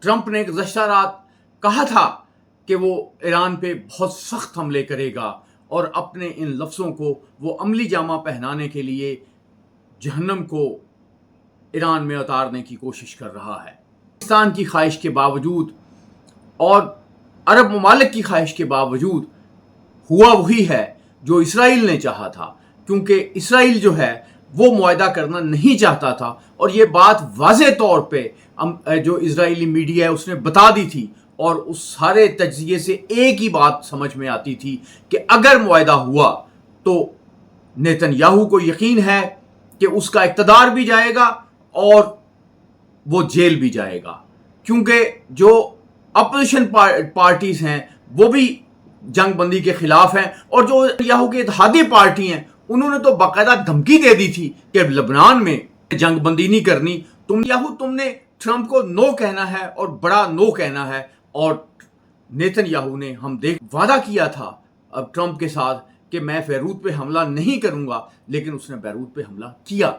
Trump نے گزشتہ رات کہا تھا کہ وہ ایران پہ بہت سخت حملے کرے گا اور اپنے ان لفظوں کو وہ عملی جامہ پہنانے کے لیے جہنم کو ایران میں اتارنے کی کوشش کر رہا ہے۔ پاکستان کی خواہش کے باوجود اور عرب ممالک کی خواہش کے باوجود ہوا وہی ہے جو اسرائیل نے چاہا تھا، کیونکہ اسرائیل جو ہے وہ معاہدہ کرنا نہیں چاہتا تھا، اور یہ بات واضح طور پہ جو اسرائیلی میڈیا ہے اس نے بتا دی تھی، اور اس سارے تجزیے سے ایک ہی بات سمجھ میں آتی تھی کہ اگر معاہدہ ہوا تو نیتن یاہو کو یقین ہے کہ اس کا اقتدار بھی جائے گا اور وہ جیل بھی جائے گا، کیونکہ جو اپوزیشن پارٹیز ہیں وہ بھی جنگ بندی کے خلاف ہیں، اور جو یاہو کے اتحادی پارٹی ہیں انہوں نے تو باقاعدہ دھمکی دے دی تھی کہ لبنان میں جنگ بندی نہیں کرنی، تم نے ٹرمپ کو نو کہنا ہے اور بڑا نو کہنا ہے۔ اور نیتن یاہو نے وعدہ کیا تھا ٹرمپ کے ساتھ کہ میں بیروت پہ حملہ نہیں کروں گا، لیکن اس نے بیروت پہ حملہ کیا۔